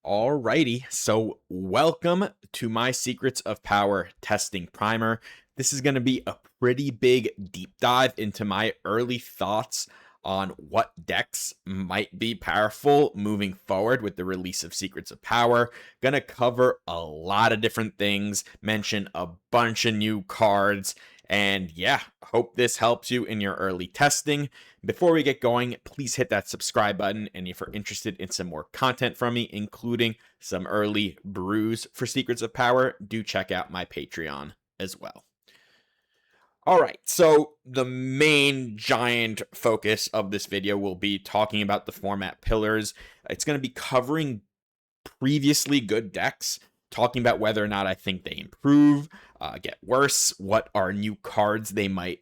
Alrighty, so welcome to my Secrets of Power testing primer. This is going to be a pretty big deep dive into my early thoughts on what decks might be powerful moving forward with the release of Secrets of Power. Going to cover a lot of different things, mention a bunch of new cards, and yeah, hope this helps you in your early testing. Before we get going, please hit that subscribe button. And if you're interested in some more content from me, including some early brews for Secrets of Power, do check out my Patreon as well. All right, so the main giant focus of this video will be talking about the format pillars. It's going to be covering previously good decks, talking about whether or not I think they improve, get worse, what are new cards they might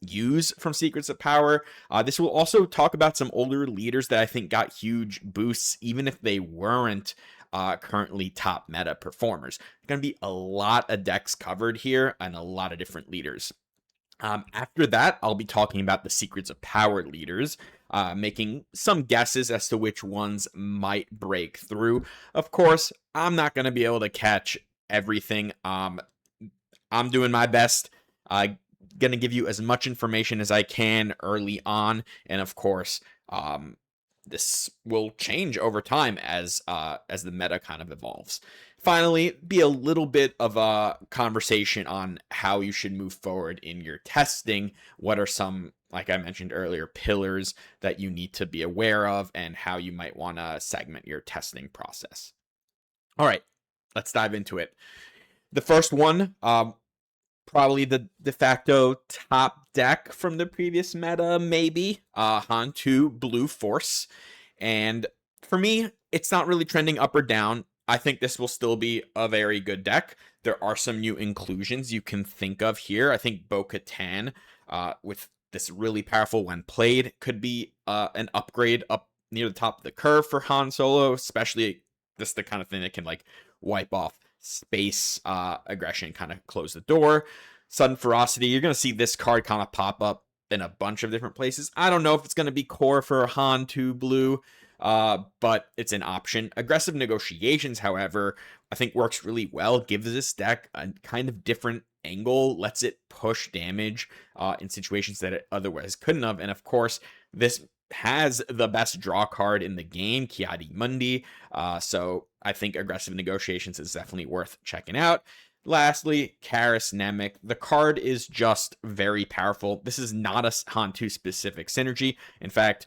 use from Secrets of Power. This will also talk about some older leaders that I think got huge boosts, even if they weren't currently top meta performers. There's going to be a lot of decks covered here and a lot of different leaders. After that, I'll be talking about the Secrets of Power leaders, making some guesses as to which ones might break through. Of course, I'm not going to be able to catch everything. I'm doing my best. Going to give you as much information as I can early on, and of course, this will change over time as the meta kind of evolves. Finally, be a little bit of a conversation on how you should move forward in your testing. What are some, like I mentioned earlier, pillars that you need to be aware of, and how you might want to segment your testing process. All right, let's dive into it. The first one, probably the de facto top deck from the previous meta, maybe, Hantu Blue Force. And for me, it's not really trending up or down. I think this will still be a very good deck. There are some new inclusions you can think of here. I think Bo-Katan, with this really powerful when played, could be an upgrade up near the top of the curve for Han Solo, especially this the kind of thing that can like wipe off space aggression, kind of close the door. Sudden Ferocity, you're going to see this card kind of pop up in a bunch of different places. I don't know if it's going to be core for Hantu Blue, but it's an option. Aggressive Negotiations, however, I think works really well. Gives this deck a kind of different angle, lets it push damage in situations that it otherwise couldn't have. And of course, this has the best draw card in the game, Ki-Adi-Mundi. So I think Aggressive Negotiations is definitely worth checking out. Lastly, Karis Nemik. The card is just very powerful. This is not a Hantu specific synergy. In fact,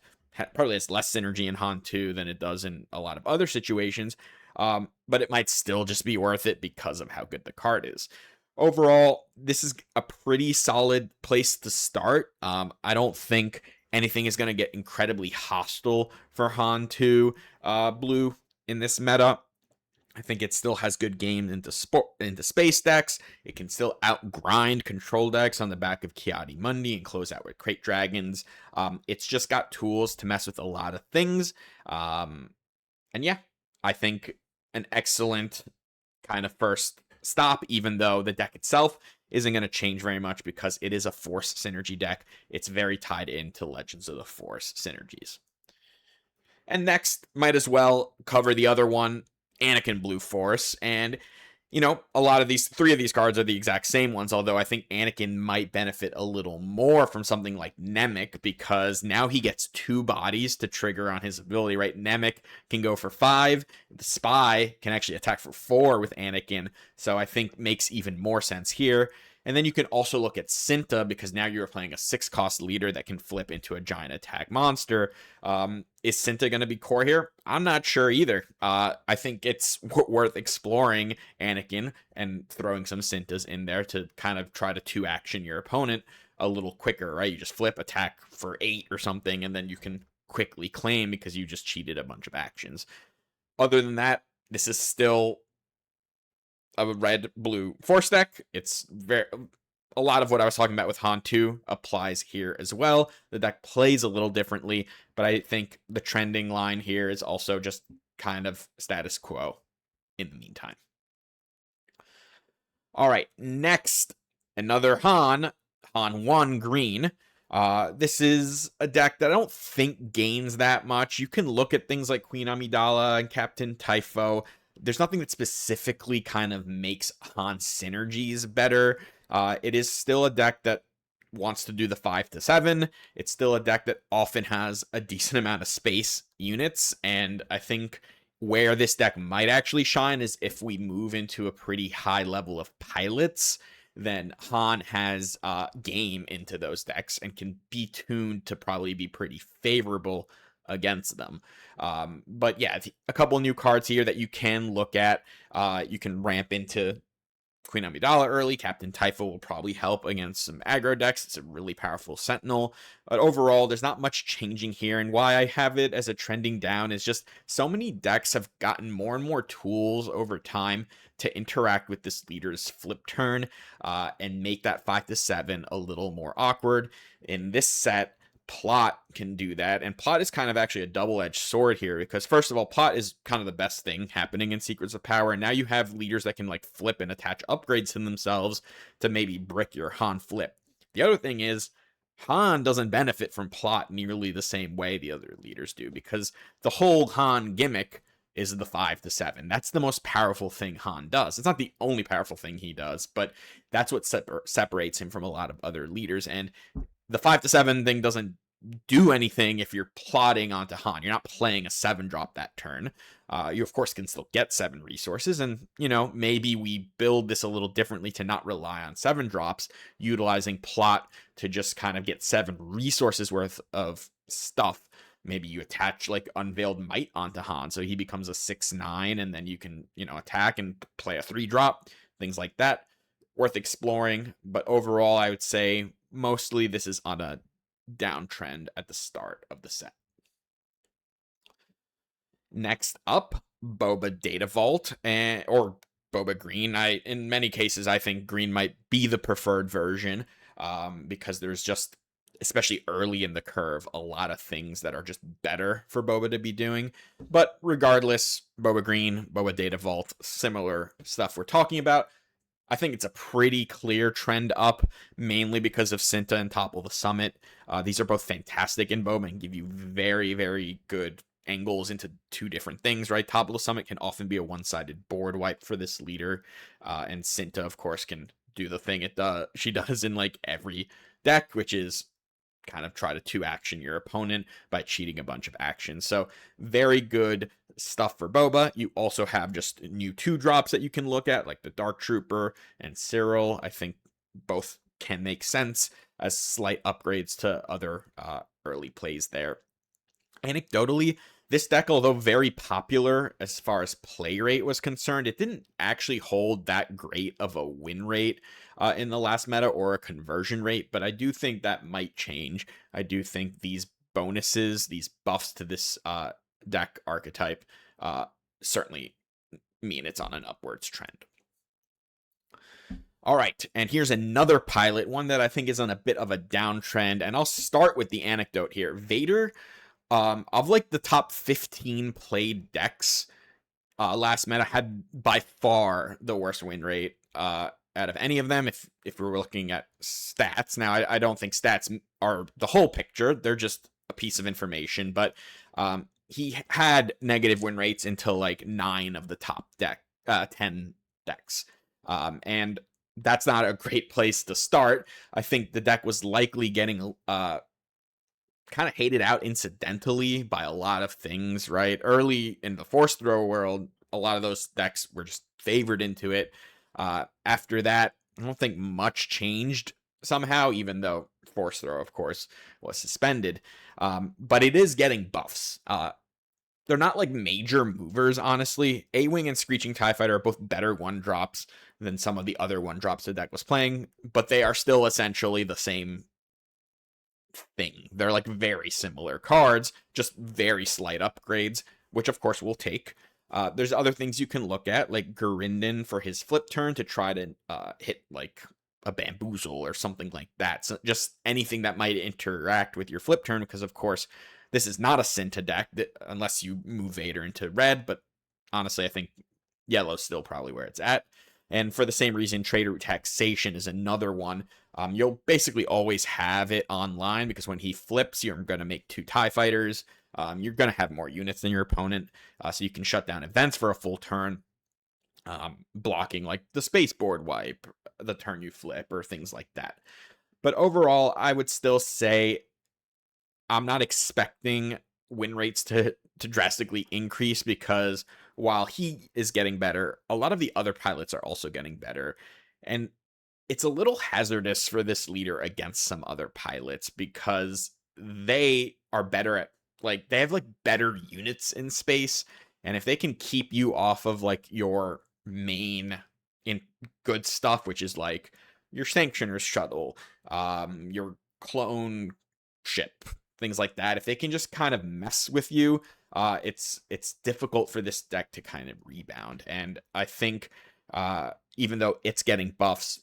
probably has less synergy in Hantu than it does in a lot of other situations. But it might still just be worth it because of how good the card is. Overall, this is a pretty solid place to start. I don't think anything is going to get incredibly hostile for Hantu Blue in this meta. I think it still has good game into space decks. It can still outgrind control decks on the back of Ki-Adi-Mundi and close out with Krayt Dragons. It's just got tools to mess with a lot of things. And yeah, I think an excellent kind of first stop, even though the deck itself isn't going to change very much because it is a Force synergy deck. It's very tied into Legends of the Force synergies. And next, might as well cover the other one, Anakin Blue Force. And, you know, a lot of these, 3 of these cards are the exact same ones, although I think Anakin might benefit a little more from something like Nemik, because now he gets 2 bodies to trigger on his ability, right? Nemik can go for 5. The Spy can actually attack for 4 with Anakin, so I think makes even more sense here. And then you can also look at Cinta, because now you're playing a 6-cost leader that can flip into a giant attack monster. Is Cinta going to be core here? I'm not sure either. I think it's worth exploring Anakin and throwing some Cintas in there to kind of try to 2-action your opponent a little quicker, right? You just flip, attack for 8 or something, and then you can quickly claim because you just cheated a bunch of actions. Other than that, this is still a red-blue Force deck. It's a lot of what I was talking about with Hantu applies here as well. The deck plays a little differently, but I think the trending line here is also just kind of status quo in the meantime. All right, next, another Han 1 green. This is a deck that I don't think gains that much. You can look at things like Queen Amidala and Captain Typho. There's nothing that specifically kind of makes Han synergies better. It is still a deck that wants to do the 5 to 7. It's still a deck that often has a decent amount of space units, and I think where this deck might actually shine is if we move into a pretty high level of pilots. Then Han has game into those decks and can be tuned to probably be pretty favorable against them. But yeah, a couple new cards here that you can look at. You can ramp into Queen Amidala early. Captain Typho will probably help against some aggro decks. It's a really powerful Sentinel. But overall, there's not much changing here. And why I have it as a trending down is just so many decks have gotten more and more tools over time to interact with this leader's flip turn and make that 5 to 7 a little more awkward. In this set, Plot can do that, and Plot is kind of actually a double-edged sword here, because first of all, Plot is kind of the best thing happening in Secrets of Power, and now you have leaders that can like flip and attach upgrades to themselves to maybe brick your Han flip. The other thing is, Han doesn't benefit from Plot nearly the same way the other leaders do, because the whole Han gimmick is the 5 to 7. That's the most powerful thing Han does. It's not the only powerful thing he does, but that's what separates him from a lot of other leaders, and the 5 to 7 thing doesn't do anything if you're plotting onto Han. You're not playing a 7-drop that turn. You, of course, can still get 7 resources, and, you know, maybe we build this a little differently to not rely on 7-drops, utilizing Plot to just kind of get 7 resources worth of stuff. Maybe you attach, like, Unveiled Might onto Han, so he becomes a 6/9, and then you can, you know, attack and play a 3-drop, things like that. Worth exploring, but overall, I would say mostly this is on a downtrend at the start of the set. Next up, Boba Data Vault, or Boba Green. In many cases, I think Green might be the preferred version, because there's just, especially early in the curve, a lot of things that are just better for Boba to be doing. But regardless, Boba Green, Boba Data Vault, similar stuff we're talking about. I think it's a pretty clear trend up, mainly because of Cinta and Topple the Summit. These are both fantastic in Boba and give you very, very good angles into two different things, right? Topple the Summit can often be a one-sided board wipe for this leader, and Cinta, of course, can do the thing she does in like every deck, which is kind of try to 2-action your opponent by cheating a bunch of actions. So very good stuff for Boba. You also have just new 2-drops that you can look at, like the Dark Trooper and Cyril. I think both can make sense as slight upgrades to other early plays there. Anecdotally, this deck, although very popular as far as play rate was concerned, it didn't actually hold that great of a win rate in the last meta, or a conversion rate, but I do think that might change. I do think these bonuses, these buffs to this deck archetype certainly mean it's on an upwards trend. All right, and here's another pilot, one that I think is on a bit of a downtrend, and I'll start with the anecdote here. Vader, of like the top 15 played decks last meta, had by far the worst win rate out of any of them, if we're looking at stats. Now, I don't think stats are the whole picture. They're just a piece of information, but he had negative win rates until like 9 of the top 10 decks. And that's not a great place to start. I think the deck was likely getting kind of hated out incidentally by a lot of things, right? Early in the Force Throw world, a lot of those decks were just favored into it. After that, I don't think much changed somehow, even though Force Throw, of course, was suspended. But it is getting buffs. They're not like major movers, honestly. A-Wing and Screeching TIE Fighter are both better 1-drops than some of the other 1-drops the deck was playing, but they are still essentially the same thing. They're like very similar cards, just very slight upgrades, which of course we'll take. There's other things you can look at, like Gurinden for his flip turn to try to hit like a Bamboozle or something like that. So just anything that might interact with your flip turn, because of course this is not a Cinta deck unless you move Vader into red, but honestly I think yellow's still probably where it's at. And for the same reason, Trade Route Taxation is another one You'll basically always have it online because when he flips, you're going to make 2 TIE fighters. You're going to have more units than your opponent, so you can shut down events for a full turn, blocking like the spaceport wipe, the turn you flip, or things like that. But overall, I would still say I'm not expecting win rates to drastically increase because while he is getting better, a lot of the other pilots are also getting better. And it's a little hazardous for this leader against some other pilots because they are better at, like, they have like better units in space, and if they can keep you off of like your main in good stuff, which is like your sanctioners shuttle, your clone ship, things like that, if they can just kind of mess with you, it's difficult for this deck to kind of rebound. And I think even though it's getting buffs,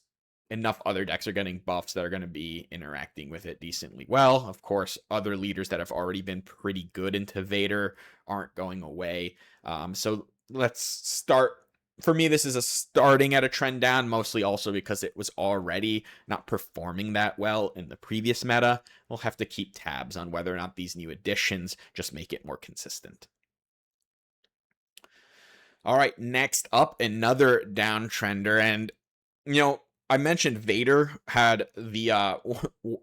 enough other decks are getting buffs that are going to be interacting with it decently well. Of course, other leaders that have already been pretty good into Vader aren't going away. So let's start. For me, this is a starting at a trend down, mostly also because it was already not performing that well in the previous meta. We'll have to keep tabs on whether or not these new additions just make it more consistent. All right, next up, another downtrender. And, you know, I mentioned Vader had the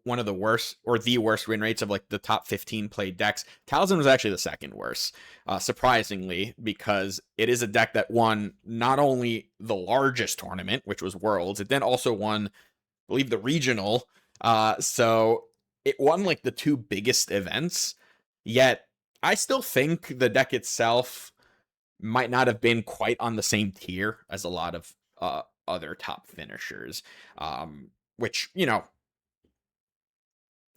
one of the worst, or the worst win rates of like the top 15 played decks. Talzin was actually the second worst, surprisingly, because it is a deck that won not only the largest tournament, which was Worlds, it then also won, I believe, the regional. So it won like the 2 biggest events. Yet I still think the deck itself might not have been quite on the same tier as a lot of other top finishers, which, you know,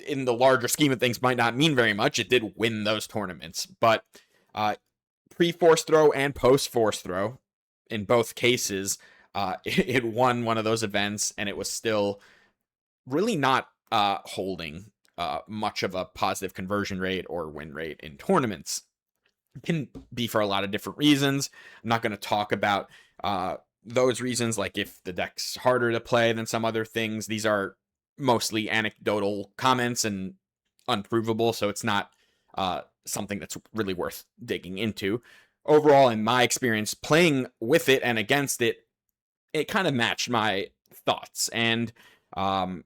in the larger scheme of things might not mean very much. It did win those tournaments, but pre-force throw and post-force throw, in both cases, it won one of those events, and it was still really not holding much of a positive conversion rate or win rate in tournaments. It can be for a lot of different reasons. I'm not going to talk about those reasons, like if the deck's harder to play than some other things. These are mostly anecdotal comments and unprovable, so it's not something that's really worth digging into. Overall, in my experience playing with it and against it, it kind of matched my thoughts, and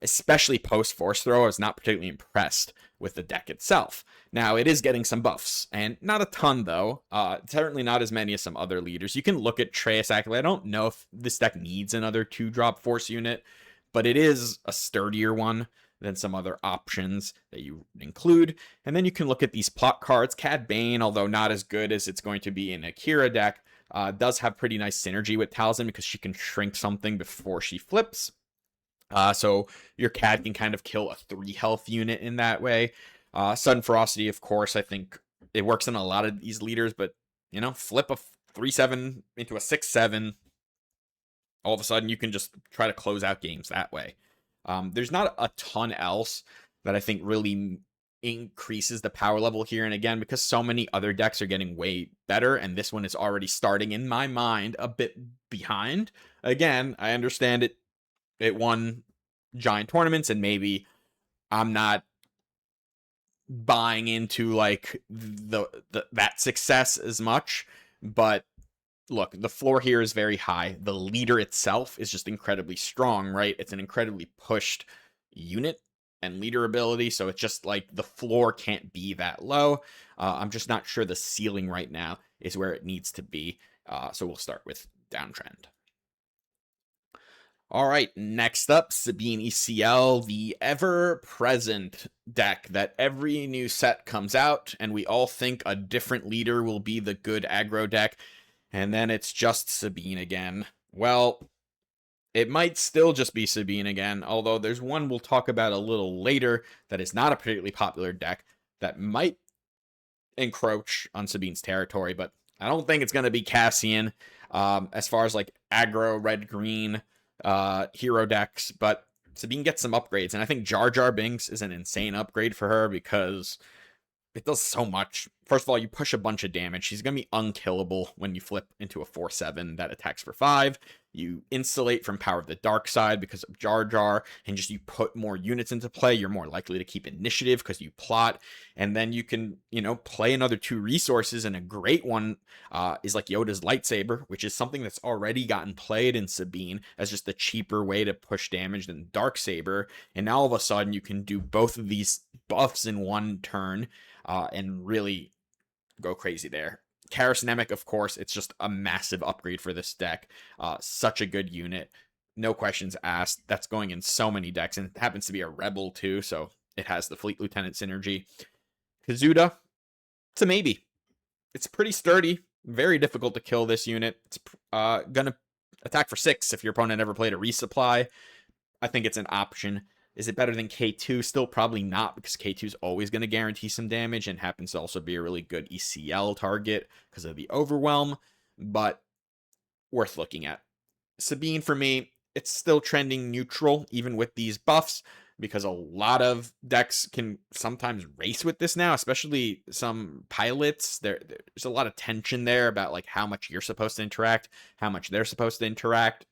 especially post force throw, I was not particularly impressed with the deck itself. Now, it is getting some buffs, and not a ton, though. Certainly not as many as some other leaders. You can look at Trace Acolyte. I don't know if this deck needs another 2-drop force unit, but it is a sturdier one than some other options that you include. And then you can look at these plot cards. Cad Bane, although not as good as it's going to be in a Kira deck, does have pretty nice synergy with Talzin because she can shrink something before she flips. So your Cad can kind of kill a 3 health unit in that way. Sudden Ferocity, of course, I think it works in a lot of these leaders, but, you know, flip a 3/7 into a 6/7. All of a sudden, you can just try to close out games that way. There's not a ton else that I think really increases the power level here. And again, because so many other decks are getting way better, and this one is already starting, in my mind, a bit behind. Again, I understand it. It won giant tournaments, and maybe I'm not buying into like that success as much, but look, the floor here is very high. The leader itself is just incredibly strong, right? It's an incredibly pushed unit and leader ability, so it's just like the floor can't be that low. I'm just not sure the ceiling right now is where it needs to be. So we'll start with downtrend. All right, next up, Sabine ECL, the ever-present deck that every new set comes out, and we all think a different leader will be the good aggro deck, and then it's just Sabine again. Well, it might still just be Sabine again, although there's one we'll talk about a little later that is not a particularly popular deck that might encroach on Sabine's territory, but I don't think it's going to be Cassian as far as like aggro, red-green hero decks, but Sabine gets some upgrades, and I think Jar Jar Binks is an insane upgrade for her because it does so much. First of all, you push a bunch of damage. She's going to be unkillable when you flip into a 4/7 that attacks for 5. You insulate from Power of the Dark Side because of Jar Jar, and just you put more units into play. You're more likely to keep initiative because you plot, and then you can, play another 2 resources, and a great one is like Yoda's Lightsaber, which is something that's already gotten played in Sabine as just a cheaper way to push damage than Darksaber, and now all of a sudden you can do both of these buffs in one turn and really go crazy there. Karis Nemec, of course, it's just a massive upgrade for this deck. Such a good unit. No questions asked. That's going in so many decks, and it happens to be a Rebel too, so it has the Fleet Lieutenant synergy. Kazuda, it's a maybe. It's pretty sturdy. Very difficult to kill this unit. It's gonna attack for 6 if your opponent ever played a resupply. I think it's an option. Is it better than K2? Still probably not, because K2 is always going to guarantee some damage and happens to also be a really good ECL target because of the overwhelm, but worth looking at. Sabine, for me, it's still trending neutral, even with these buffs, because a lot of decks can sometimes race with this now, especially some pilots. There's a lot of tension there about like how much you're supposed to interact, how much they're supposed to interact.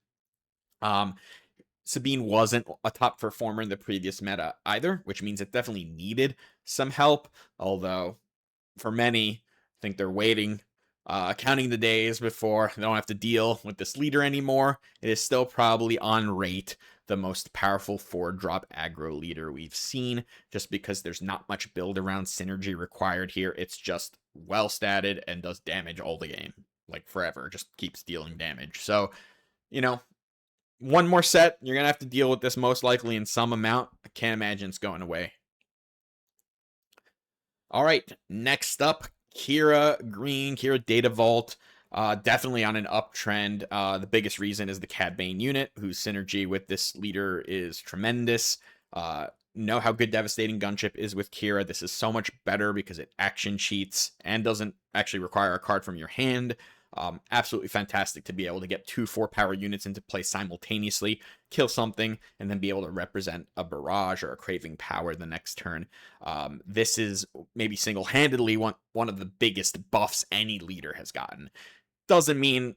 Sabine wasn't a top performer in the previous meta either, which means it definitely needed some help. Although, for many, I think they're waiting, counting the days before they don't have to deal with this leader anymore. It is still probably on rate the most powerful 4-drop aggro leader we've seen, just because there's not much build around synergy required here. It's just well statted and does damage all the game, like forever, just keeps dealing damage. So, one more set, you're going to have to deal with this most likely in some amount. I can't imagine it's going away. All right, next up, Kira Green, Kira Data Vault. Definitely on an uptrend. The biggest reason is the Cad Bane unit, whose synergy with this leader is tremendous. Know how good Devastating Gunship is with Kira. This is so much better because it action cheats and doesn't actually require a card from your hand. Absolutely fantastic to be able to get 2 4-power units into play simultaneously, kill something, and then be able to represent a barrage or a craving power the next turn. This is maybe single-handedly one of the biggest buffs any leader has gotten. Doesn't mean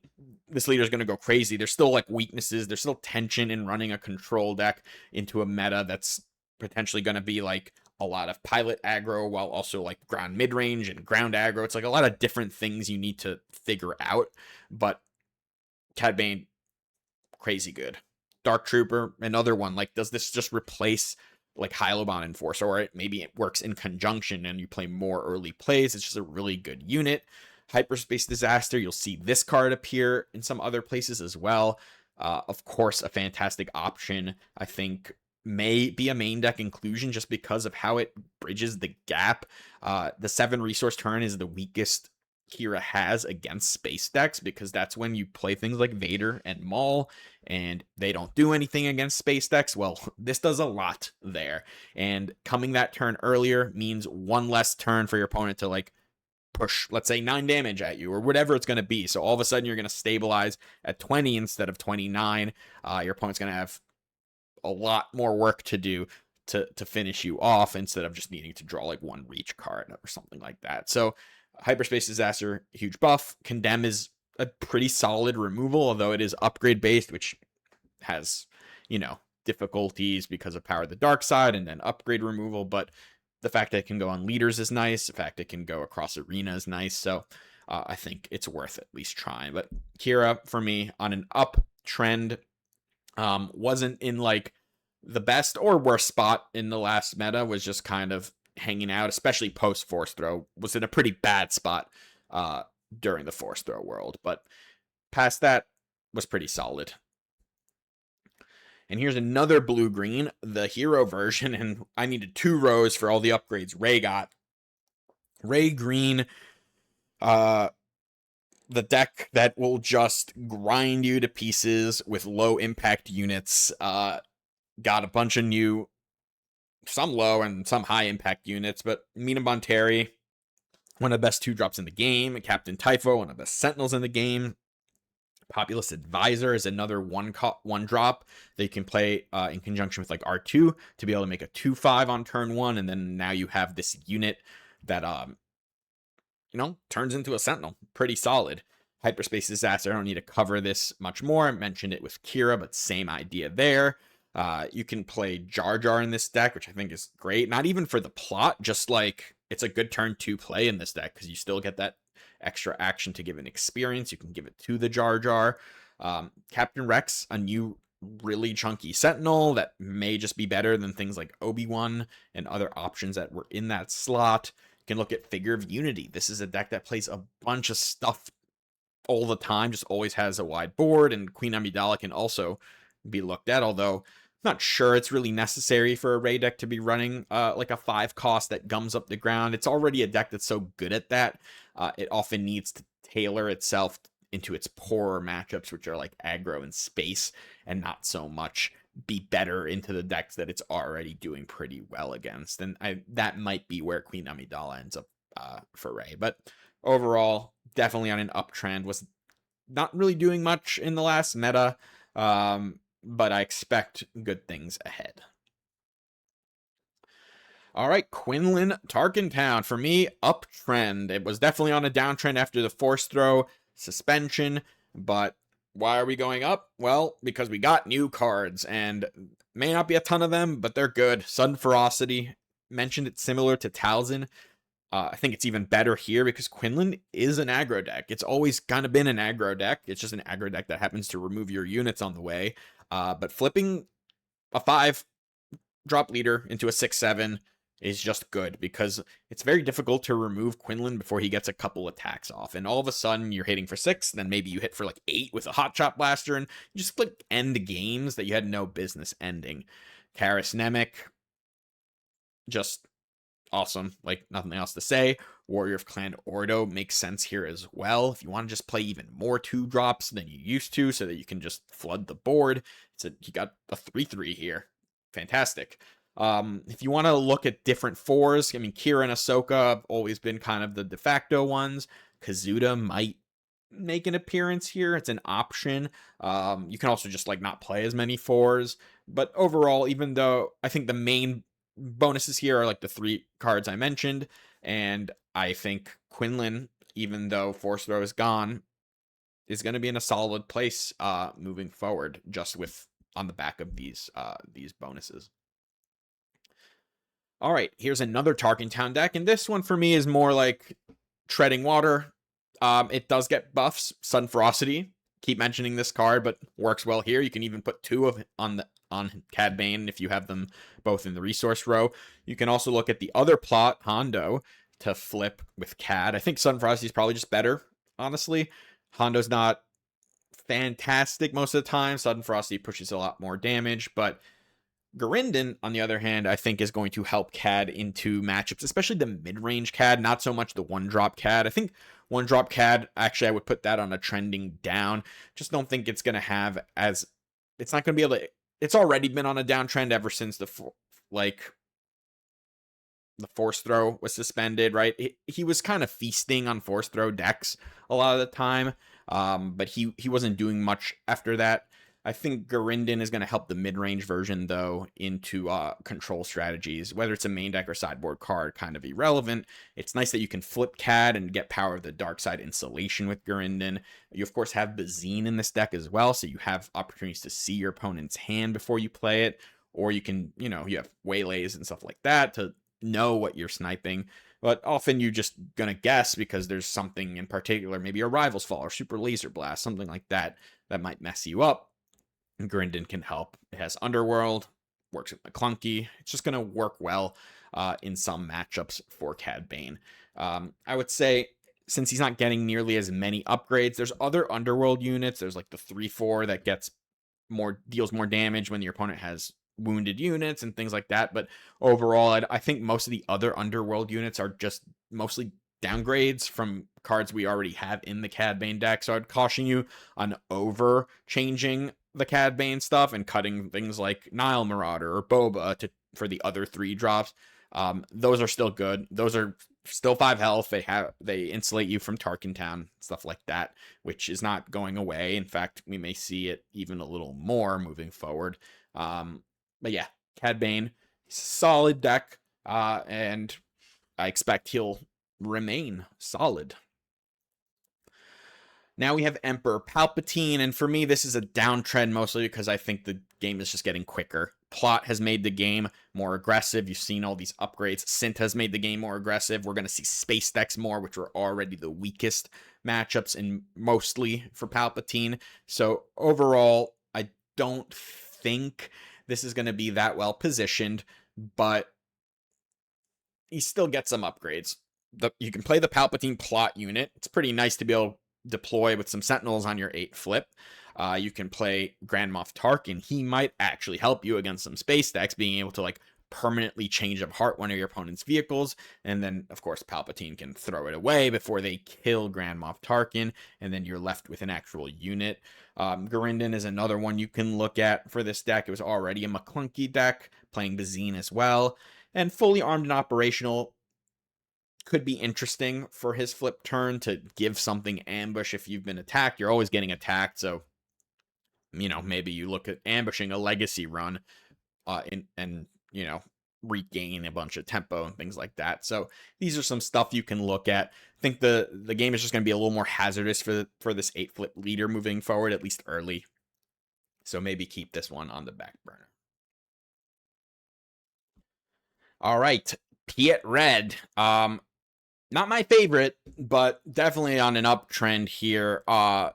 this leader is going to go crazy. There's still like weaknesses. There's still tension in running a control deck into a meta that's potentially going to be like a lot of pilot aggro while also like ground mid-range and ground aggro. It's like a lot of different things you need to figure out, but Cad Bane, crazy good. Dark Trooper, another one. Like, does this just replace like Hyloban Enforcer, or maybe it works in conjunction and you play more early plays? It's just a really good unit. Hyperspace Disaster, you'll see this card appear in some other places as well. Of course, a fantastic option. I think may be a main deck inclusion just because of how it bridges the gap. The 7 resource turn is the weakest Kira has against space decks, because that's when you play things like Vader and Maul, and they don't do anything against space decks. Well, this does a lot there, and coming that turn earlier means one less turn for your opponent to like push, let's say 9 damage at you or whatever it's going to be. So all of a sudden you're going to stabilize at 20 instead of 29. Your opponent's going to have a lot more work to do to finish you off, instead of just needing to draw like 1 reach card or something like that. So Hyperspace Disaster, huge buff. Condemn is a pretty solid removal, although it is upgrade based, which has, difficulties because of Power of the Dark Side and then upgrade removal. But the fact that it can go on leaders is nice. The fact it can go across arena is nice. So I think it's worth at least trying. But Kira, for me, on an uptrend, wasn't in like the best or worst spot in the last meta, was just kind of hanging out, especially post Force Throw, was in a pretty bad spot during the Force Throw world, but past that was pretty solid. And here's another blue-green, the hero version, and I needed 2 rows for all the upgrades Ray got. Ray Green, the deck that will just grind you to pieces with low impact units. Got a bunch of new, some low and some high impact units, but Mina Bonteri, one of the best 2-drops in the game. Captain Typho, one of the best Sentinels in the game. Populous Advisor is another 1-drop that you can play in conjunction with like R2 to be able to make a 2/5 on turn 1, and then now you have this unit that turns into a Sentinel. Pretty solid. Hyperspace Disaster, I don't need to cover this much more. I mentioned it with Kira, but same idea there. You can play Jar Jar in this deck, which I think is great. Not even for the plot, just like it's a good turn to play in this deck because you still get that extra action to give an experience. You can give it to the Jar Jar. Captain Rex, a new really chunky Sentinel that may just be better than things like Obi-Wan and other options that were in that slot. You can look at Figure of Unity. This is a deck that plays a bunch of stuff all the time, just always has a wide board, and Queen Amidala can also be looked at, although I'm not sure it's really necessary for a Ray deck to be running like a 5 cost that gums up the ground. It's already a deck that's so good at that. It often needs to tailor itself into its poorer matchups, which are like aggro and space, and not so much be better into the decks that it's already doing pretty well against. And that might be where Queen Amidala ends up for Ray. But overall, definitely on an uptrend. Was not really doing much in the last meta, but I expect good things ahead. All right, Quinlan Tarkentown. For me, uptrend. It was definitely on a downtrend after the Force Throw suspension, but why are we going up? Well, because we got new cards, and may not be a ton of them, but they're good. Sudden Ferocity, mentioned it similar to Talzin. I think it's even better here because Quinlan is an aggro deck. It's always kind of been an aggro deck. It's just an aggro deck that happens to remove your units on the way. But flipping a 5-drop leader into a 6/7 is just good because it's very difficult to remove Quinlan before he gets a couple attacks off. And all of a sudden you're hitting for 6, then maybe you hit for like 8 with a Hot Shot Blaster, and you just like end games that you had no business ending. Karis Nemec, just awesome, like nothing else to say. Warrior of Clan Ordo makes sense here as well. If you want to just play even more 2-drops than you used to so that you can just flood the board, you got a 3/3 here. Fantastic. If you want to look at different 4s, I mean, Kira and Ahsoka have always been kind of the de facto ones. Kazuda might make an appearance here. It's an option. You can also just like not play as many 4s, but overall, even though I think the main bonuses here are like the 3 cards I mentioned, and I think Quinlan, even though Force Throw is gone, is going to be in a solid place moving forward, just with on the back of these bonuses. All right, here's another Tarkentown deck, and this one for me is more like treading water. It does get buffs. Sudden Ferocity, keep mentioning this card, but works well here. You can even put 2 of it on Cad Bane if you have them both in the resource row. You can also look at the other plot, Hondo, to flip with Cad. I think Sudden Ferocity is probably just better, honestly. Hondo's not fantastic most of the time. Sudden Ferocity pushes a lot more damage, but Garindon, on the other hand, I think is going to help Cad into matchups, especially the mid-range Cad, not so much the 1-drop Cad. I think 1-drop Cad, actually, I would put that on a trending down. Just don't think it's going to have as... It's not going to be able to... It's already been on a downtrend ever since the Force Throw was suspended, right? He was kind of feasting on Force Throw decks a lot of the time, but he wasn't doing much after that. I think Garindon is going to help the mid-range version, though, into control strategies. Whether it's a main deck or sideboard card, kind of irrelevant. It's nice that you can flip Cad and get Power of the Dark Side Insulation with Garindon. You, of course, have Bazine in this deck as well, so you have opportunities to see your opponent's hand before you play it. Or you can, you have waylays and stuff like that to know what you're sniping. But often you're just going to guess because there's something in particular, maybe a Rival's Fall or Super Laser Blast, something like that might mess you up. Garindon can help. It has Underworld, works with McClunky. It's just going to work well in some matchups for Cad Bane. I would say, since he's not getting nearly as many upgrades, there's other Underworld units. There's like the 3/4 that deals more damage when your opponent has wounded units and things like that. But overall, I think most of the other Underworld units are just mostly downgrades from cards we already have in the Cad Bane deck. So I'd caution you on over changing the Cad Bane stuff and cutting things like Nile Marauder or Boba for the other 3-drops. Those are still good. Those are still 5 health. They insulate you from Tarkentown, stuff like that, which is not going away. In fact, we may see it even a little more moving forward. But yeah, Cad Bane, solid deck, and I expect he'll remain solid. Now we have Emperor Palpatine, and for me, this is a downtrend mostly because I think the game is just getting quicker. Plot has made the game more aggressive. You've seen all these upgrades. Synth has made the game more aggressive. We're going to see space decks more, which were already the weakest matchups and mostly for Palpatine. So overall, I don't think this is going to be that well positioned, but he still gets some upgrades. You can play the Palpatine plot unit. It's pretty nice to be able to deploy with some Sentinels on your 8 flip. You can play Grand Moff Tarkin. He might actually help you against some space decks, being able to like permanently change of heart one of your opponent's vehicles. And then, of course, Palpatine can throw it away before they kill Grand Moff Tarkin, and then you're left with an actual unit. Garindon is another one you can look at for this deck. It was already a McClunky deck, playing Bazine as well. And fully armed and operational could be interesting for his flip turn to give something ambush if you've been attacked. You're always getting attacked, so maybe you look at ambushing a legacy run and regain a bunch of tempo and things like that. So these are some stuff you can look at. I think the game is just going to be a little more hazardous for this 8 flip leader moving forward, at least early. So maybe keep this one on the back burner. All right, Piet Red. Not my favorite, but definitely on an uptrend here. I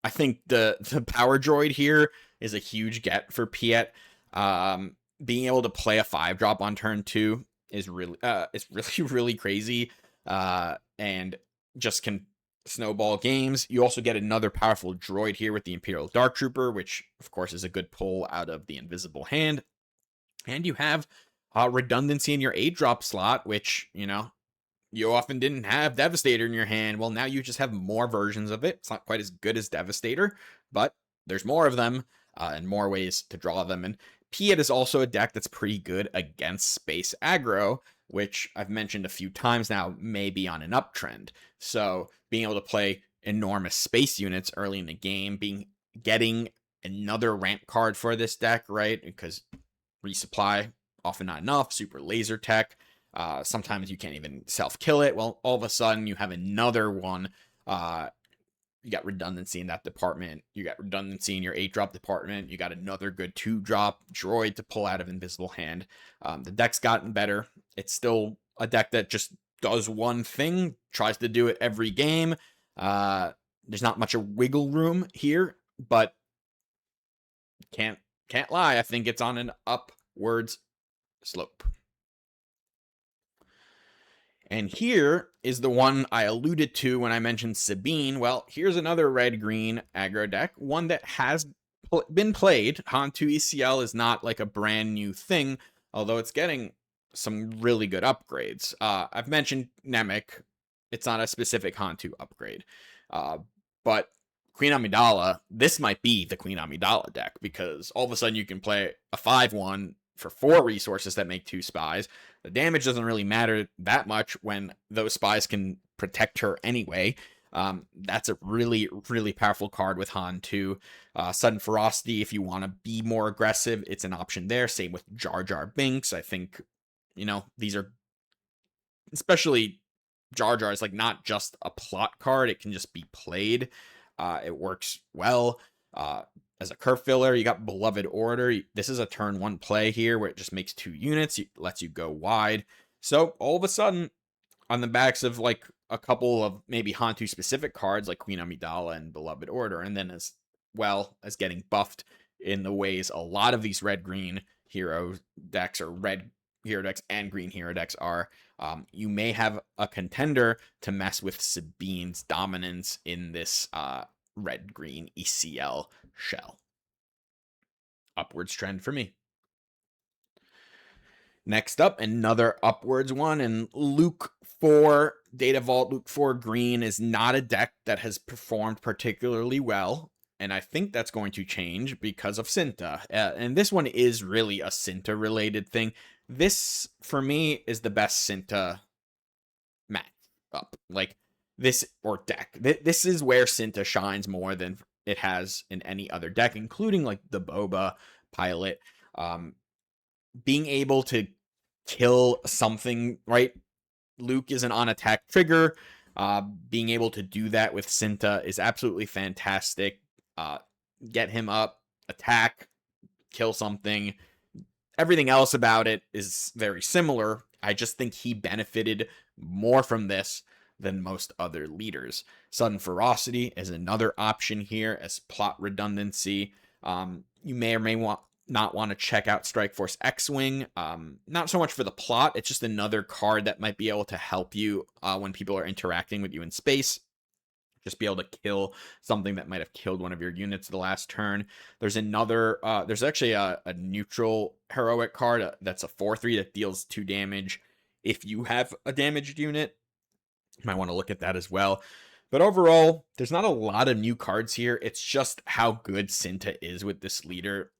think the power droid here is a huge get for Piet. Being able to play a 5-drop on turn 2 is really really crazy, and just can snowball games. You also get another powerful droid here with the Imperial Dark Trooper, which of course is a good pull out of the invisible hand, and you have redundancy in your 8-drop slot, which you often didn't have Devastator in your hand. Well, now you just have more versions of it. It's not quite as good as Devastator, but there's more of them and more ways to draw them. And Piet is also a deck that's pretty good against space aggro, which I've mentioned a few times now, may be on an uptrend. So being able to play enormous space units early in the game, getting another ramp card for this deck, right? Because resupply, often not enough, super laser tech. Sometimes you can't even self-kill it. Well, all of a sudden you have another one. You got redundancy in that department. You got redundancy in your 8-drop department. You got another good 2-drop droid to pull out of invisible hand. The deck's gotten better. It's still a deck that just does one thing, tries to do it every game. There's not much of wiggle room here, but can't lie. I think it's on an upwards slope. And here is the one I alluded to when I mentioned Sabine. Well, here's another red-green aggro deck, one that has been played. Han2 ECL is not like a brand new thing, although it's getting some really good upgrades. I've mentioned Nemec. It's not a specific Han2 upgrade. But Queen Amidala, this might be the Queen Amidala deck, because all of a sudden you can play a 5/1 for 4 resources that make 2 spies. The damage doesn't really matter that much when those spies can protect her anyway. That's a really, really powerful card with Han too. Sudden Ferocity, if you want to be more aggressive, it's an option there. Same with Jar Jar Binks. I think, these are, especially Jar Jar is like not just a plot card. It can just be played. It works well. As a curve filler, you got Beloved Order. This is a turn 1 play here where it just makes 2 units. It lets you go wide. So all of a sudden, on the backs of like a couple of maybe Han2 specific cards like Queen Amidala and Beloved Order, and then as well as getting buffed in the ways a lot of these red-green hero decks, or red hero decks and green hero decks are, you may have a contender to mess with Sabine's dominance in this red-green ECL shell. Upwards trend for me. Next up, another upwards one, and Luke 4 Data Vault. Luke 4 green is not a deck that has performed particularly well, and I think that's going to change because of Cinta. And this one is really a Cinta related thing. This, for me, is the best Cinta match up. Like, this, or deck. This is where Cinta shines more than it has in any other deck, including like the Boba pilot. Being able to kill something, right? Luke is an on-attack trigger. Being able to do that with Cinta is absolutely fantastic. Get him up, attack, kill something. Everything else about it is very similar. I just think he benefited more from this than most other leaders. Sudden Ferocity is another option here as plot redundancy. You may or may not want to check out Strike Force X-Wing. Not so much for the plot, it's just another card that might be able to help you when people are interacting with you in space. Just be able to kill something that might have killed one of your units the last turn. There's another, there's actually a neutral heroic card that's a 4/3 that deals 2 damage if you have a damaged unit. You might want to look at that as well. But overall, there's not a lot of new cards here. It's just how good Cinta is with this leader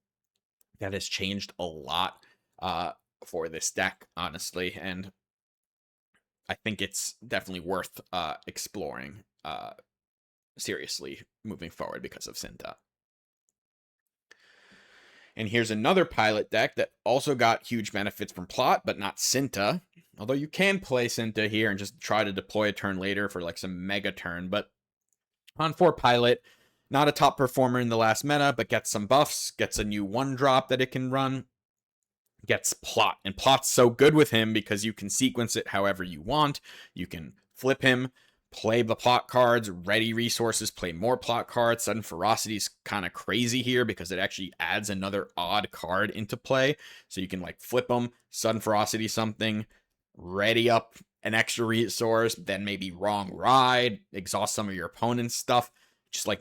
that has changed a lot for this deck, honestly. And I think it's definitely worth exploring seriously moving forward because of Cinta. And here's another pilot deck that also got huge benefits from plot, but not Cinta. Although you can play Cinta here and just try to deploy a turn later for like some mega turn. But on 4 pilot, not a top performer in the last meta, but gets some buffs, gets a new 1-drop that it can run, gets plot. And plot's so good with him because you can sequence it however you want. You can flip him, play the plot cards, ready resources, play more plot cards. Sudden Ferocity is kind of crazy here because it actually adds another odd card into play. So you can like flip them, Sudden Ferocity something, ready up an extra resource, then maybe wrong ride, exhaust some of your opponent's stuff. Just like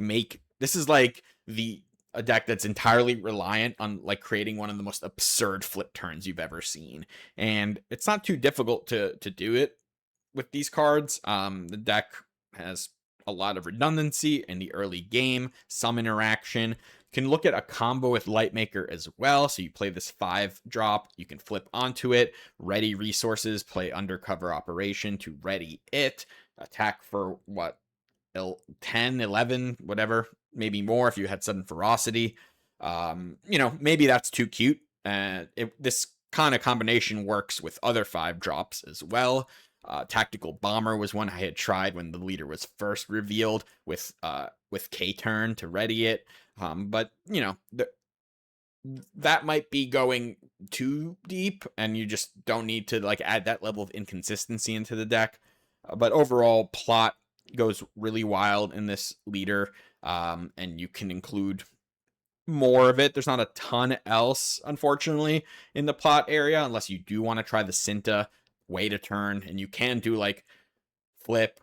this is like a deck that's entirely reliant on like creating one of the most absurd flip turns you've ever seen. And it's not too difficult to do it with these cards. The deck has a lot of redundancy in the early game, some interaction. You can look at a combo with Lightmaker as well. So you play this 5-drop, you can flip onto it, ready resources, play Undercover Operation to ready it, attack for what, 10, 11, whatever, maybe more if you had Sudden Ferocity. Maybe that's too cute. This kind of combination works with other 5-drops as well. Tactical Bomber was one I had tried when the leader was first revealed with K-Turn to ready it. But that might be going too deep, and you just don't need to like add that level of inconsistency into the deck. But overall, plot goes really wild in this leader, and you can include more of it. There's not a ton else, unfortunately, in the plot area, unless you do want to try the Cinta wait a turn, and you can do like flip,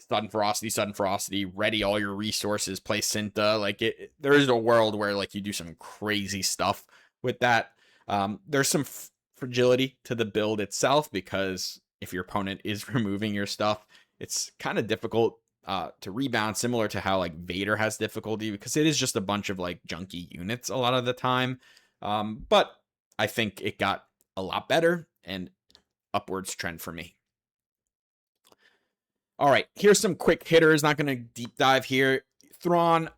Sudden Ferocity, ready all your resources, play Cinta. Like there is a world where like you do some crazy stuff with that. There's some fragility to the build itself because if your opponent is removing your stuff, it's kind of difficult to rebound, similar to how like Vader has difficulty because it is just a bunch of like junky units a lot of the time. But I think it got a lot better and upwards trend for me. All right, here's some quick hitters. Not going to deep dive here. Thrawn,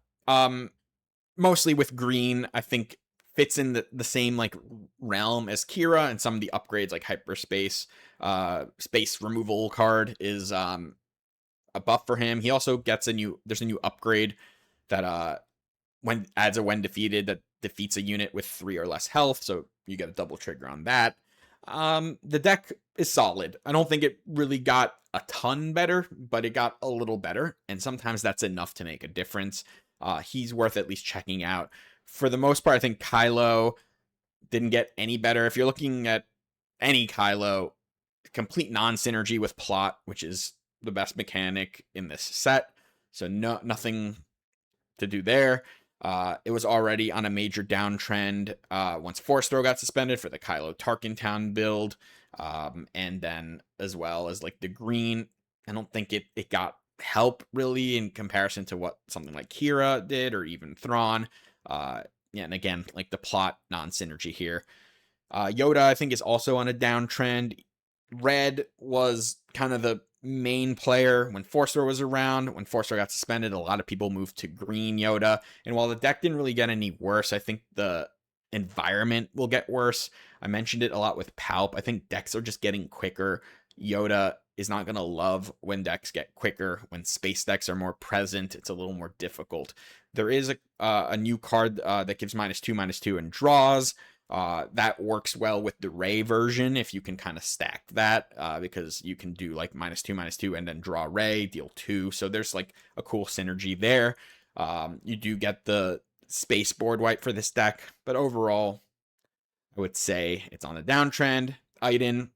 mostly with green, I think fits in the same like realm as Kira, and some of the upgrades like hyperspace, space removal card is a buff for him. He also gets there's a new upgrade that when defeated that defeats a unit with 3 or less health, so you get a double trigger on that. The deck is solid. I don't think it really got a ton better, but it got a little better, and sometimes that's enough to make a difference. He's worth at least checking out. For the most part, I think Kylo didn't get any better. If you're looking at any Kylo, complete non-synergy with plot, which is the best mechanic in this set, so nothing to do there. It was already on a major downtrend once Force Throw got suspended for the Kylo Tarkintown build, and then as well as like the green. I don't think it got help really in comparison to what something like Kira did or even Thrawn. And again, like the plot non-synergy here. Yoda, I think, is also on a downtrend. Red was kind of the main player when Force Throw was around. When Force Throw got suspended, a lot of people moved to green Yoda. And while the deck didn't really get any worse, I think the environment will get worse. I mentioned it a lot with Palp. I think decks are just getting quicker Yoda is not going to love when decks get quicker. When space decks are more present, it's a little more difficult. There is a new card that gives -2/-2 and draws. That works well with the Ray version if you can kind of stack that, because you can do like -2/-2 and then draw Ray, deal 2. So there's like a cool synergy there. You do get the space board wipe for this deck, but overall, I would say it's on a downtrend. Iden,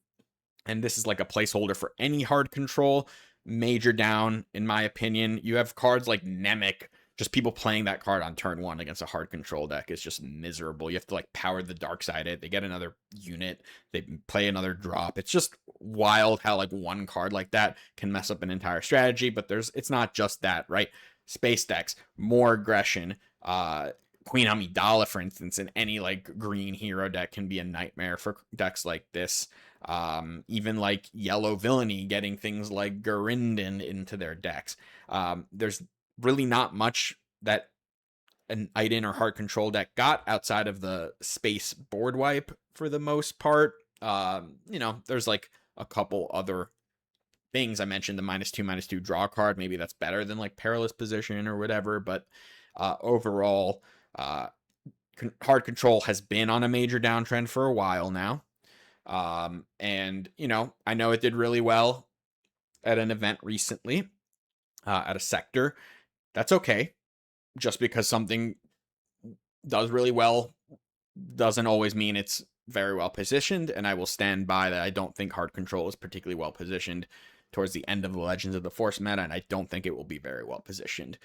and this is like a placeholder for any hard control. Major down, in my opinion. You have cards like Nemec. Just people playing that card on turn 1 against a hard control deck is just miserable. You have to like power the dark side it. They get another unit. They play another drop. It's just wild how like one card like that can mess up an entire strategy. But it's not just that, right? Space decks, more aggression. Queen Amidala, for instance, in any like green hero deck can be a nightmare for decks like this. Even like yellow villainy getting things like Gurindin into their decks. There's really not much that an Iden or hard control deck got outside of the space board wipe for the most part. There's like a couple other things. I mentioned the -2/-2 draw card. Maybe that's better than like Perilous Position or whatever, but overall, hard control has been on a major downtrend for a while now. And I know it did really well at an event recently, at a sector. That's okay. Just because something does really well doesn't always mean it's very well positioned. And I will stand by that. I don't think hard control is particularly well positioned towards the end of the Legends of the Force meta. And I don't think it will be very well positioned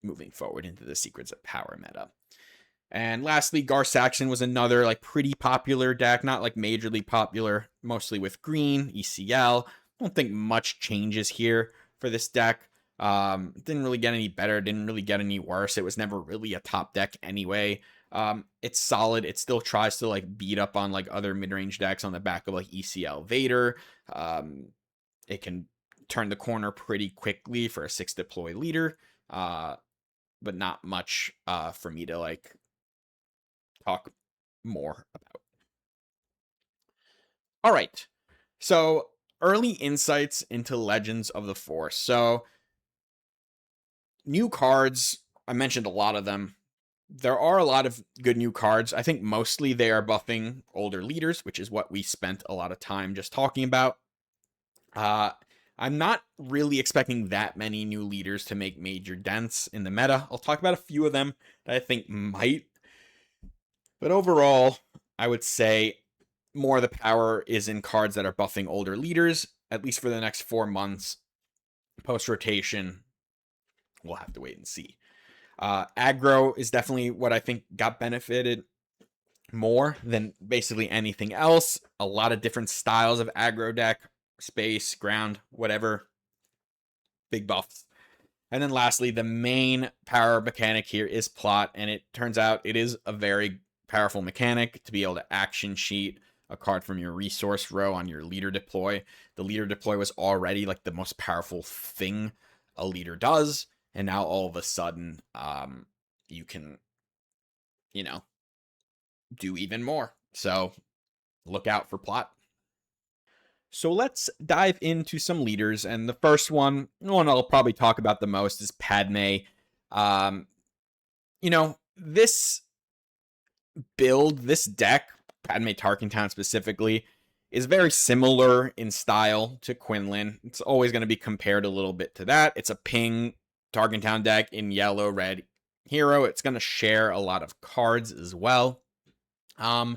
moving forward into the Secrets of Power meta. And lastly, Gar Saxon was another like pretty popular deck, not like majorly popular, mostly with green, ECL. I don't think much changes here for this deck. Didn't really get any better, didn't really get any worse. It was never really a top deck anyway. It's solid. It still tries to like beat up on like other mid-range decks on the back of like ECL Vader. It can turn the corner pretty quickly for a 6 deploy leader. But not much for me to like talk more about. All right. So early insights into Legends of the Force. So new cards, I mentioned a lot of them. There are a lot of good new cards. I think mostly they are buffing older leaders, which is what we spent a lot of time just talking about. I'm not really expecting that many new leaders to make major dents in the meta. I'll talk about a few of them that I think might. But overall, I would say more of the power is in cards that are buffing older leaders, at least for the next 4 months. Post-rotation, we'll have to wait and see. Aggro is definitely what I think got benefited more than basically anything else. A lot of different styles of aggro deck, space, ground, whatever. Big buffs. And then lastly, the main power mechanic here is plot, and it turns out it is a very powerful mechanic to be able to action sheet a card from your resource row on your leader deploy. The leader deploy was already like the most powerful thing a leader does, and now all of a sudden, you can, do even more. So look out for plot. So let's dive into some leaders, and the first one I'll probably talk about the most is Padme. This build, this deck, Padme Tarkin Town specifically, is very similar in style to Quinlan. It's always going to be compared a little bit to that. It's a ping Tarkin Town deck in yellow, red hero. It's going to share a lot of cards as well. It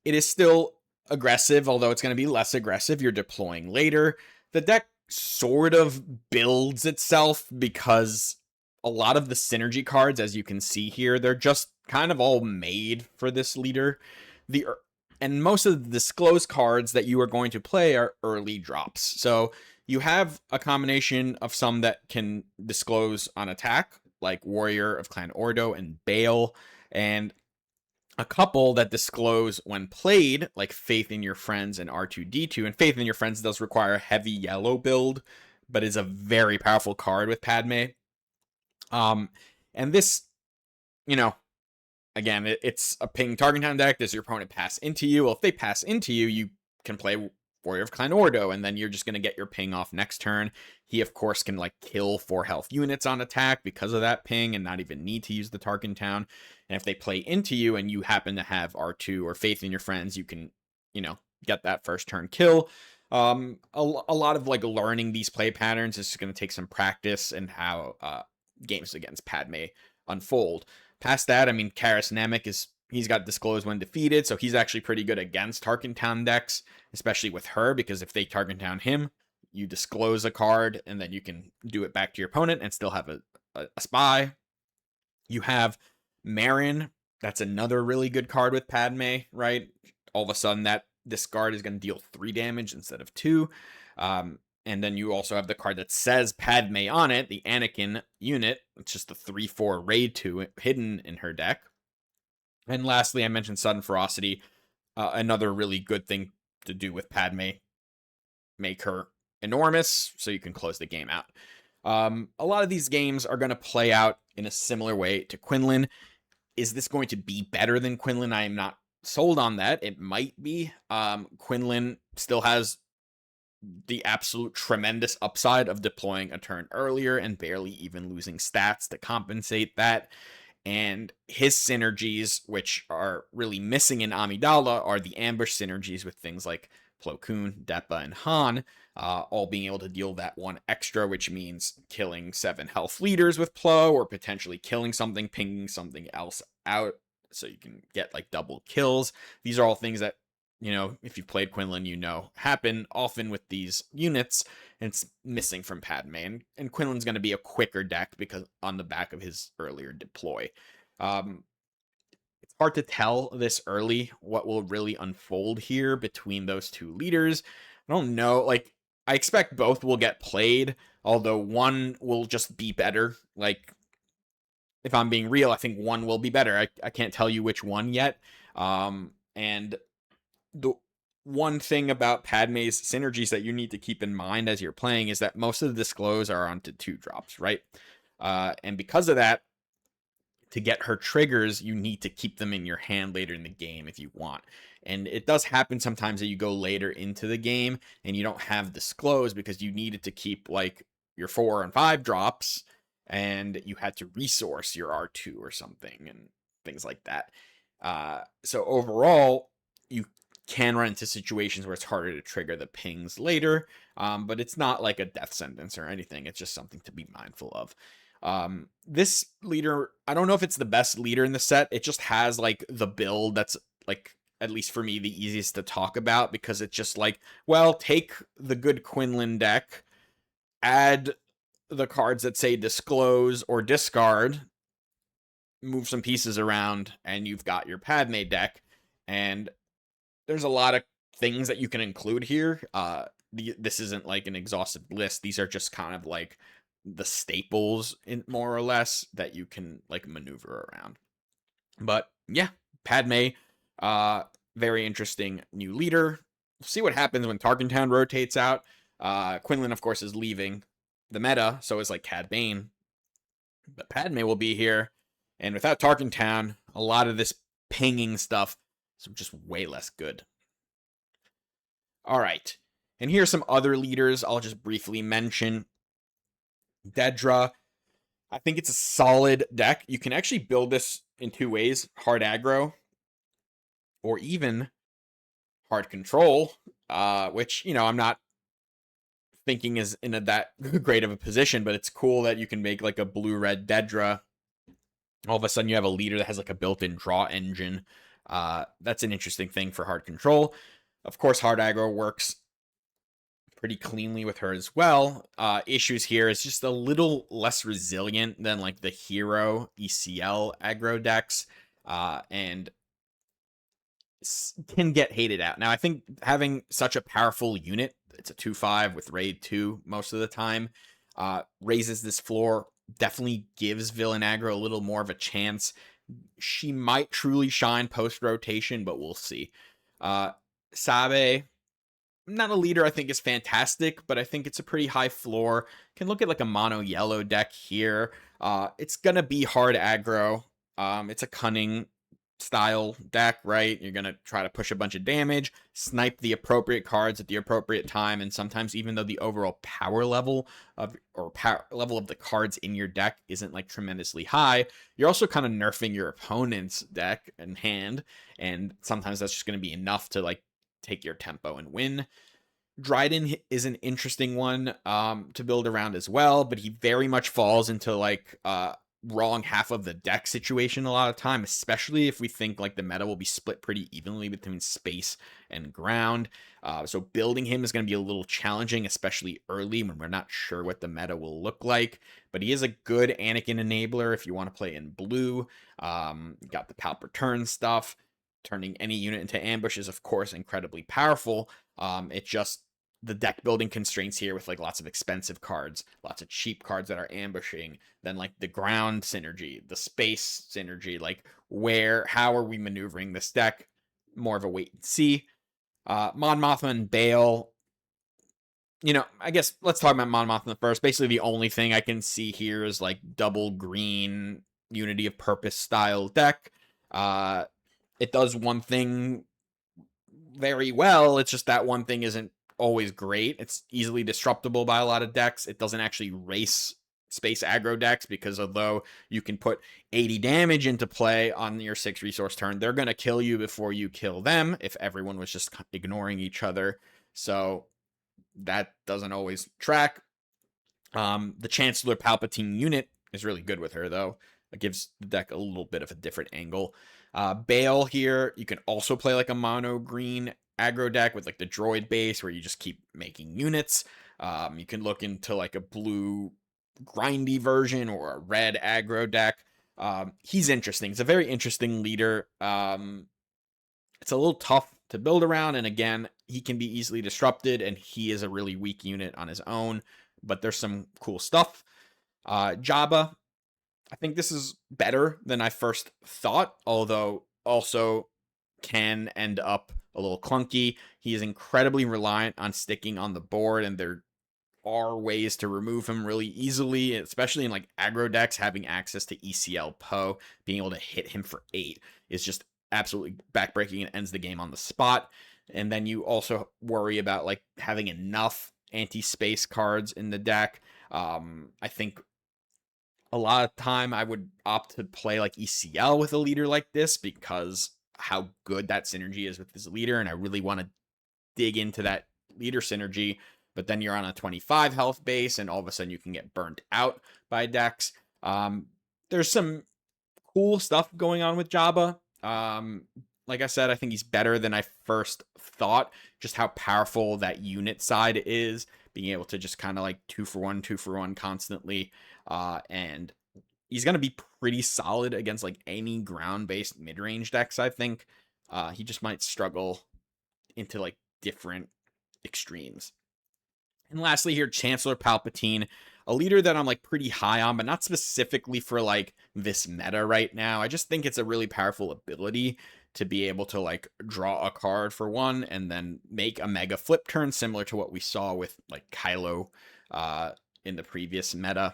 is still aggressive, although it's going to be less aggressive. You're deploying later. The deck sort of builds itself because a lot of the synergy cards, as you can see here, they're just kind of all made for this leader. And most of the disclosed cards that you are going to play are early drops. So you have a combination of some that can disclose on attack, like Warrior of Clan Ordo and Bale, and a couple that disclose when played, like Faith in Your Friends and R2-D2. And Faith in Your Friends does require a heavy yellow build, but is a very powerful card with Padme. And this, again, it's a ping Target Town deck. Does your opponent pass into you? Well, if they pass into you, you can play Warrior of Clan Ordo, and then you're just going to get your ping off next turn. He, of course, can like kill 4 health units on attack because of that ping and not even need to use the Tarkin Town. And if they play into you and you happen to have R2 or Faith in your friends, you can, get that first turn kill. A lot of like learning these play patterns is going to take some practice and how games against Padme unfold. Past that, I mean, Karis Namek he's got disclosed when defeated, so he's actually pretty good against Tarkin Town decks, especially with her, because if they Tarkin Town him, you disclose a card, and then you can do it back to your opponent and still have a spy. You have Merrin. That's another really good card with Padme, right? All of a sudden, this card is going to deal 3 damage instead of 2. And then you also have the card that says Padme on it, the Anakin unit. It's just the 3/4 raid 2 hidden in her deck. And lastly, I mentioned Sudden Ferocity, another really good thing to do with Padme. Make her enormous so you can close the game out. A lot of these games are going to play out in a similar way to Quinlan. Is this going to be better than Quinlan? I am not sold on that. It might be. Quinlan still has the absolute tremendous upside of deploying a turn earlier and barely even losing stats to compensate that. And his synergies, which are really missing in Amidala, are the ambush synergies with things like Plo Koon, Depa, and Han, all being able to deal that 1 extra, which means killing 7 health leaders with Plo, or potentially killing something, pinging something else out, so you can get like double kills. These are all things that, if you've played Quinlan, happen often with these units, and it's missing from Padme. And Quinlan's going to be a quicker deck because on the back of his earlier deploy. It's hard to tell this early what will really unfold here between those 2 leaders. I don't know. Like, I expect both will get played, although one will just be better. Like, if I'm being real, I think one will be better. I can't tell you which one yet. And the one thing about Padme's synergies that you need to keep in mind as you're playing is that most of the disclose are onto 2 drops, right? And because of that, to get her triggers, you need to keep them in your hand later in the game if you want. And it does happen sometimes that you go later into the game and you don't have disclose because you needed to keep like your 4 and 5 drops, and you had to resource your R2 or something and things like that. So overall, you can run into situations where it's harder to trigger the pings later, but it's not like a death sentence or anything. It's just something to be mindful of. This leader, I don't know if it's the best leader in the set. It just has like the build that's like, at least for me, the easiest to talk about, because it's just like, well, take the good Quinlan deck, add the cards that say disclose or discard, move some pieces around, and you've got your Padme deck. And there's a lot of things that you can include here. This isn't like an exhaustive list. These are just kind of like the staples, in more or less, that you can like maneuver around. But yeah, Padme, very interesting new leader. We'll see what happens when Tarkin Town rotates out. Quinlan, of course, is leaving the meta, so is like Cad Bane. But Padme will be here, and without Tarkin Town, a lot of this pinging stuff is just way less good. All right, and here's some other leaders I'll just briefly mention. Dedra, I think it's a solid deck. You can actually build this in 2 ways: hard aggro, or even hard control, which, I'm not thinking is in that great of a position, but it's cool that you can make like a blue-red Dedra. All of a sudden you have a leader that has like a built-in draw engine. That's an interesting thing for hard control. Of course, hard aggro works pretty cleanly with her as well. Issues here is just a little less resilient than like the hero ECL aggro decks, and can get hated out. Now, I think having such a powerful unit, it's a 2/5 with raid 2 most of the time, raises this floor, definitely gives villain aggro a little more of a chance. She might truly shine post-rotation, but we'll see. Sabe, not a leader I think is fantastic, but I think it's a pretty high floor. Can look at like a mono yellow deck here. It's gonna be hard aggro. It's a cunning style deck, right? You're going to try to push a bunch of damage, snipe the appropriate cards at the appropriate time, and sometimes even though the overall power level of the cards in your deck isn't like tremendously high, you're also kind of nerfing your opponent's deck and hand, and sometimes that's just going to be enough to like take your tempo and win. Dryden is an interesting one to build around as well, but he very much falls into like wrong half of the deck situation a lot of time, especially if we think like the meta will be split pretty evenly between space and ground. So building him is going to be a little challenging, especially early when we're not sure what the meta will look like. But he is a good Anakin enabler if you want to play in blue. Got the Palp return stuff. Turning any unit into ambush is, of course, incredibly powerful. It just the deck building constraints here with like lots of expensive cards, lots of cheap cards that are ambushing, then like the ground synergy, the space synergy, like how are we maneuvering this deck? More of a wait and see. Mon Mothma and Bale, I guess let's talk about Mon Mothma first. Basically, the only thing I can see here is like double green Unity of Purpose style deck. It does one thing very well. It's just that one thing isn't always great. It's easily disruptible by a lot of decks. It doesn't actually race space aggro decks because although you can put 80 damage into play on your 6 resource turn, they're going to kill you before you kill them if everyone was just ignoring each other. So that doesn't always track. The Chancellor Palpatine unit is really good with her, though. It gives the deck a little bit of a different angle. Bale here, you can also play like a mono green aggro deck with like the droid base where you just keep making units. You can look into like a blue grindy version or a red aggro deck. He's interesting. It's a very interesting leader. It's a little tough to build around, and again, he can be easily disrupted, and he is a really weak unit on his own, but there's some cool stuff. Jabba, I think this is better than I first thought, although also can end up a little clunky. He is incredibly reliant on sticking on the board, and there are ways to remove him really easily, especially in like aggro decks. Having access to ECL Poe, being able to hit him for 8 is just absolutely backbreaking and ends the game on the spot. And then you also worry about like having enough anti-space cards in the deck. I think a lot of time I would opt to play like ECL with a leader like this because how good that synergy is with this leader, and I really want to dig into that leader synergy. But then you're on a 25 health base, and all of a sudden you can get burnt out by decks. There's some cool stuff going on with Jabba. Like I said, I think he's better than I first thought. Just how powerful that unit side is, being able to just kind of like 2-for-1 constantly. And he's going to be pretty solid against like any ground-based mid-range decks, I think. He just might struggle into like different extremes. And lastly here, Chancellor Palpatine, a leader that I'm like pretty high on, but not specifically for like this meta right now. I just think it's a really powerful ability to be able to like draw a card for one and then make a mega flip turn, similar to what we saw with like Kylo in the previous meta.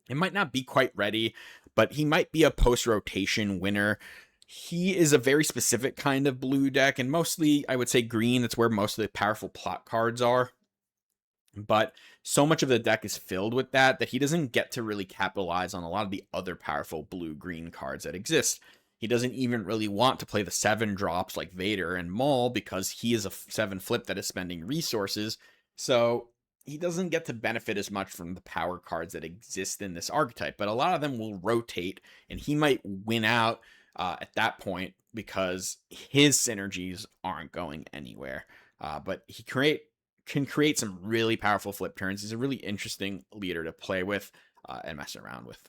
It might not be quite ready, but he might be a post-rotation winner. He is a very specific kind of blue deck, and mostly, I would say green. That's where most of the powerful plot cards are. But so much of the deck is filled with that he doesn't get to really capitalize on a lot of the other powerful blue-green cards that exist. He doesn't even really want to play the 7 drops like Vader and Maul because he is a 7 flip that is spending resources. So he doesn't get to benefit as much from the power cards that exist in this archetype, but a lot of them will rotate, and he might win out at that point because his synergies aren't going anywhere. But he can create some really powerful flip turns. He's a really interesting leader to play with and mess around with.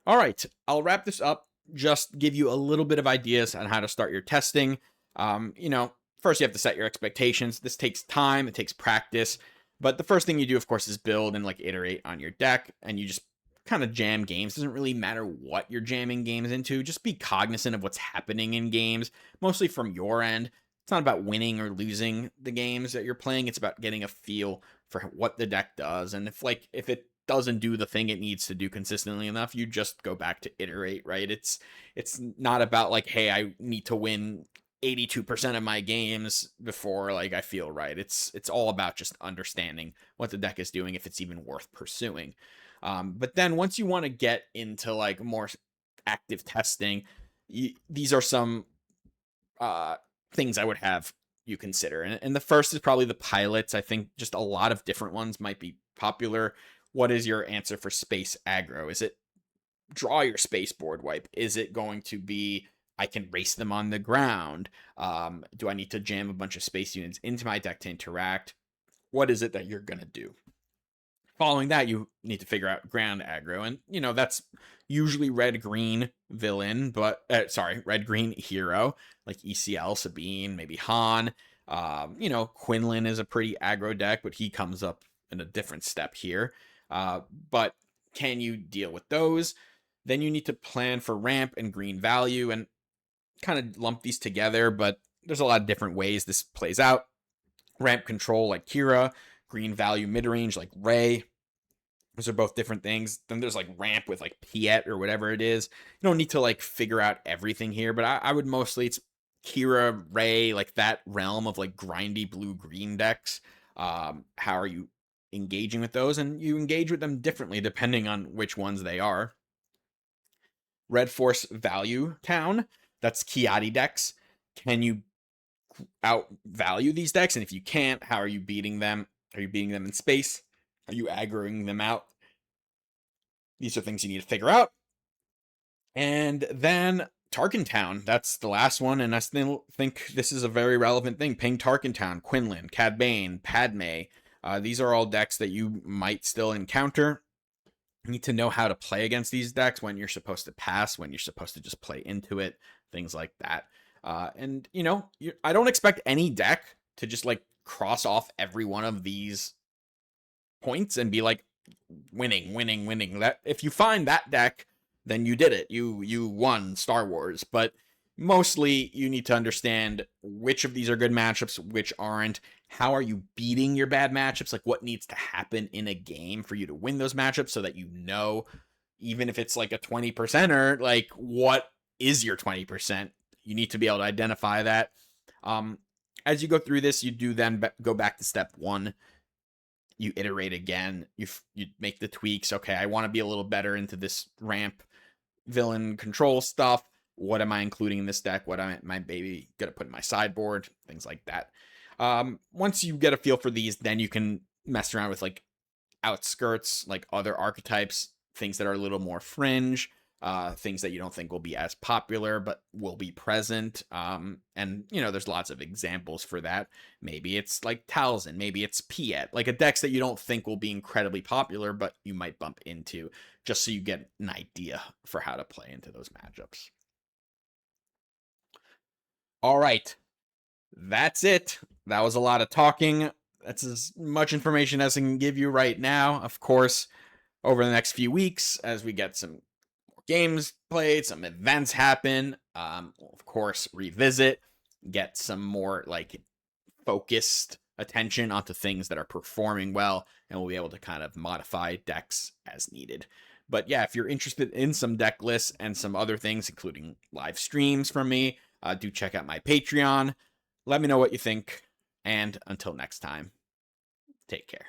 All right, I'll wrap this up. Just give you a little bit of ideas on how to start your testing. First you have to set your expectations. This takes time, it takes practice, but the first thing you do, of course, is build and like iterate on your deck, and you just kind of jam games. It doesn't really matter what you're jamming games into. Just be cognizant of what's happening in games, mostly from your end. It's not about winning or losing the games that you're playing. It's about getting a feel for what the deck does. And if it doesn't do the thing it needs to do consistently enough, you just go back to iterate, right? It's not about like, hey, I need to win 82% of my games before like I feel right. It's all about just understanding what the deck is doing, if it's even worth pursuing. But then once you want to get into like more active testing, these are some things I would have you consider. And the first is probably the pilots. I think just a lot of different ones might be popular. What is your answer for space aggro? Is it draw your space board wipe? Is it going to be I can race them on the ground? Do I need to jam a bunch of space units into my deck to interact? What is it that you're going to do? Following that, you need to figure out ground aggro. And, that's usually red-green villain, but, red-green hero, like ECL, Sabine, maybe Han. Quinlan is a pretty aggro deck, but he comes up in a different step here. But can you deal with those? Then you need to plan for ramp and green value and kind of lump these together, but there's a lot of different ways this plays out. Ramp control like Kira, green value mid-range like Ray. Those are both different things. Then there's like ramp with like Piet or whatever it is. You don't need to like figure out everything here, but I would mostly, it's Kira, Ray, like that realm of like grindy blue-green decks. How are you engaging with those? And you engage with them differently depending on which ones they are. Red Force Value Town, that's Kiadi decks. Can you outvalue these decks? And if you can't, how are you beating them? Are you beating them in space? Are you aggroing them out? These are things you need to figure out. And then Tarkin Town, that's the last one, and I still think this is a very relevant thing. Ping Tarkin Town, Quinlan, Cad Bane, Padme. These are all decks that you might still encounter. You need to know how to play against these decks, when you're supposed to pass, when you're supposed to just play into it, things like that. And, I don't expect any deck to just like cross off every one of these points and be like winning. That if you find that deck, then you did it. You won Star Wars. But mostly you need to understand which of these are good matchups, which aren't. How are you beating your bad matchups? Like what needs to happen in a game for you to win those matchups, so that even if it's like a 20%er, like what is your 20%? You need to be able to identify that. As you go through this, you do then go back to step 1. You iterate again. You make the tweaks. Okay, I want to be a little better into this ramp villain control stuff. What am I including in this deck? What am I maybe going to put in my sideboard? Things like that. Once you get a feel for these, then you can mess around with like outskirts, like other archetypes, things that are a little more fringe, things that you don't think will be as popular but will be present. And there's lots of examples for that. Maybe it's like Talzin, maybe it's Piet, like a decks that you don't think will be incredibly popular but you might bump into, just so you get an idea for how to play into those matchups. All right, that's it. That was a lot of talking. That's as much information as I can give you right now. Of course, over the next few weeks, as we get some more games played, some events happen, of course, revisit, get some more like focused attention onto things that are performing well, and we'll be able to kind of modify decks as needed. But yeah, if you're interested in some deck lists and some other things, including live streams from me, do check out my Patreon. Let me know what you think. And until next time, take care.